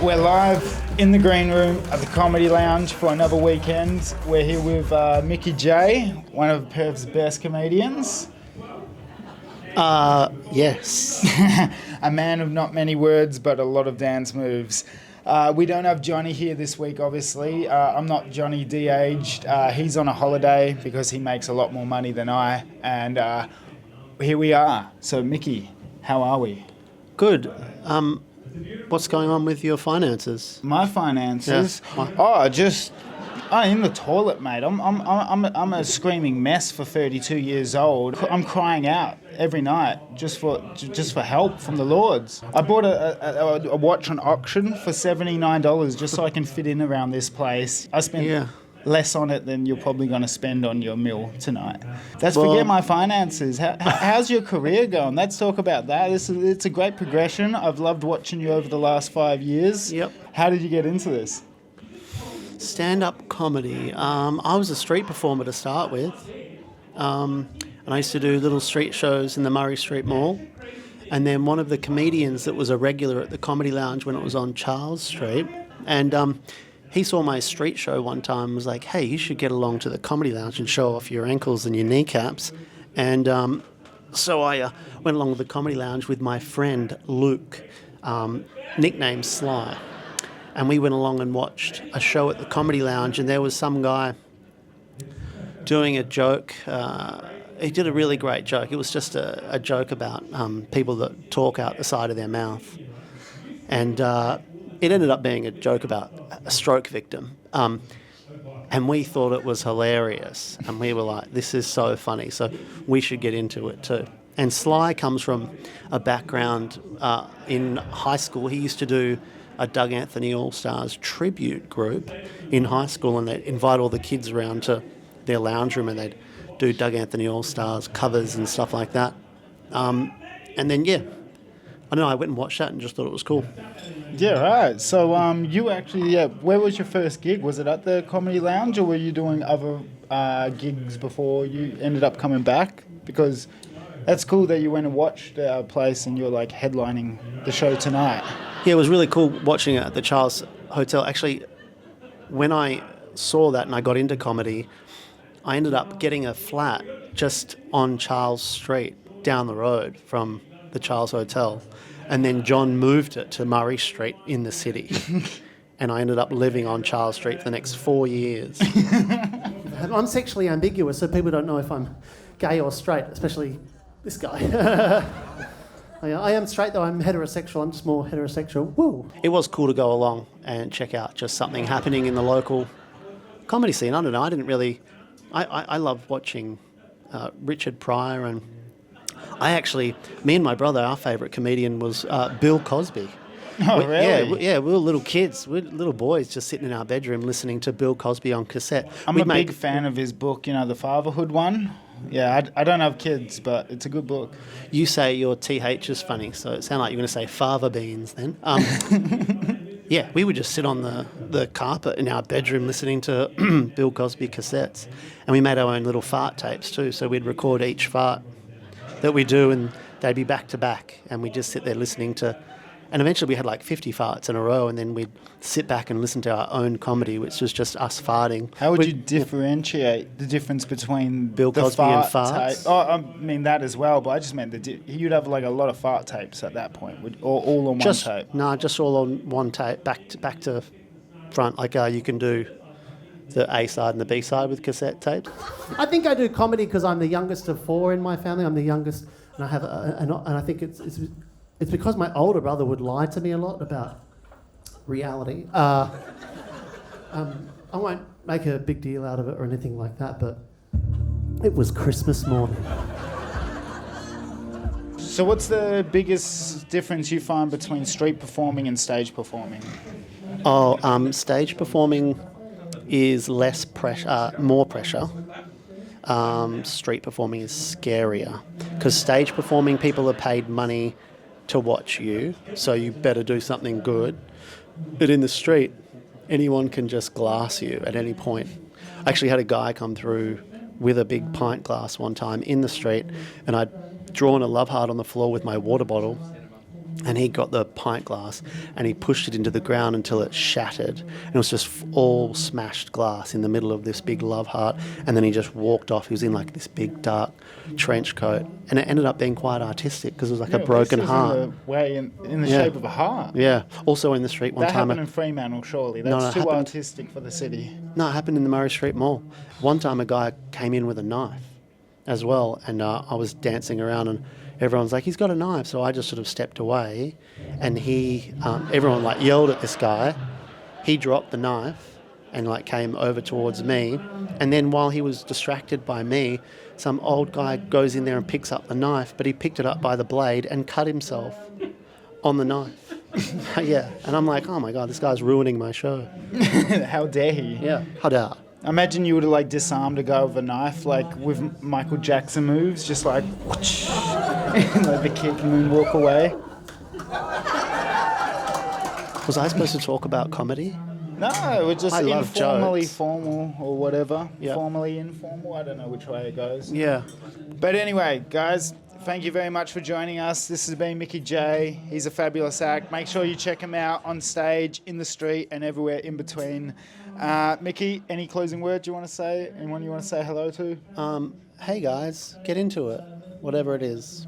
We're live in the green room at the Comedy Lounge for another weekend. We're here with Mickey J, one of Perth's best comedians. Yes. A man of not many words, but a lot of dance moves. We don't have Johnny here this week, obviously. I'm not Johnny de-aged. He's on a holiday because he makes a lot more money than I. And here we are. So, Mickey, how are we? Good. What's going on with your finances? My finances? Yeah. I'm in the toilet, mate. I'm a screaming mess for 32 years old. I'm crying out every night just for help from the Lords. I bought a watch on auction for $79 just so I can fit in around this place. I spent less on it than you're probably going to spend on your meal tonight. Forget my finances. How's your career going? Let's talk about that. It's a great progression. I've loved watching you over the last 5 years. Yep. How did you get into this? Stand-up comedy. I was a street performer to start with. And I used to do little street shows in the Murray Street Mall. And then one of the comedians that was a regular at the Comedy Lounge when it was on Charles Street, and he saw my street show one time and was like, hey, you should get along to the Comedy Lounge and show off your ankles and your kneecaps. And so I went along to the Comedy Lounge with my friend Luke, nicknamed Sly. And we went along and watched a show at the Comedy Lounge, and there was some guy doing a joke. He did a really great joke. It was just a joke about people that talk out the side of their mouth. And it ended up being a joke about a stroke victim. And we thought it was hilarious. And we were like, this is so funny, so we should get into it too. And Sly comes from a background in high school. He used to do a Doug Anthony All-Stars tribute group in high school, and they'd invite all the kids around to their lounge room and they'd do Doug Anthony All-Stars covers and stuff like that. And then, I went and watched that and just thought it was cool. Yeah, right. So you actually, where was your first gig? Was it at the Comedy Lounge, or were you doing other gigs before you ended up coming back? Because that's cool that you went and watched our place and you're like headlining the show tonight. Yeah, it was really cool watching it at the Charles Hotel. Actually, when I saw that and I got into comedy, I ended up getting a flat just on Charles Street down the road from the Charles Hotel. And then John moved it to Murray Street in the city. And I ended up living on Charles Street for the next 4 years. I'm sexually ambiguous, so people don't know if I'm gay or straight, especially this guy. I am straight, though. I'm heterosexual. I'm just more heterosexual. Woo! It was cool to go along and check out just something happening in the local comedy scene. I don't know. I didn't really... I loved watching Richard Pryor, and me and my brother, our favourite comedian was Bill Cosby. Oh, really? Yeah, we were little kids. We were little boys just sitting in our bedroom listening to Bill Cosby on cassette. I'm a big fan of his book, the fatherhood one. Yeah, I don't have kids, but it's a good book. You say your TH is funny, so it sounded like you were going to say fava beans then. Yeah, we would just sit on the carpet in our bedroom listening to Bill Cosby cassettes. And we made our own little fart tapes too, so we'd record each fart that we do, and they'd be back to back, and we'd just sit there listening to... And eventually we had like 50 farts in a row, and then we'd sit back and listen to our own comedy, which was just us farting. How would you differentiate the difference between Bill Cosby and farts? I mean that as well, but I just meant you'd have like a lot of fart tapes at that point, or all on one tape? No, just all on one tape, back to front. Like you can do the A side and the B side with cassette tapes. I think I do comedy because I'm the youngest of four in my family. I'm the youngest, and I have, and I think it's because my older brother would lie to me a lot about reality. I won't make a big deal out of it or anything like that, but it was Christmas morning. So what's the biggest difference you find between street performing and stage performing? Stage performing is less pressure, more pressure. Street performing is scarier. Because stage performing, people are paid money to watch you, so you better do something good. But in the street, anyone can just glass you at any point. I actually had a guy come through with a big pint glass one time in the street, and I'd drawn a love heart on the floor with my water bottle, And he got the pint glass and he pushed it into the ground until it shattered. And it was just all smashed glass in the middle of this big love heart. And then he just walked off. He was in like this big dark trench coat. And it ended up being quite artistic because it was like a broken heart. In the way in the shape of a heart. Yeah. Also in the street one that time. That happened in Fremantle, surely. No, That's it too happened- artistic for the city. No, it happened in the Murray Street Mall. One time a guy came in with a knife as well. And I was dancing around and everyone's like, he's got a knife. So I just sort of stepped away and everyone like yelled at this guy. He dropped the knife and like came over towards me. And then while he was distracted by me, some old guy goes in there and picks up the knife, but he picked it up by the blade and cut himself on the knife. Yeah. And I'm like, oh my God, this guy's ruining my show. How dare he? Yeah. How dare. Imagine you would have like disarmed a guy with a knife, like with Michael Jackson moves, just like whoosh, like the kick and then walk away. Was I supposed to talk about comedy? No, we're just I love informally jokes. formal or whatever. Yeah. Formally informal. I don't know which way it goes. Yeah. But anyway, guys, thank you very much for joining us. This has been Mickey J. He's a fabulous act. Make sure you check him out on stage, in the street, and everywhere in between. Mickey, any closing words you want to say? Anyone you want to say hello to? Hey guys, get into it, whatever it is.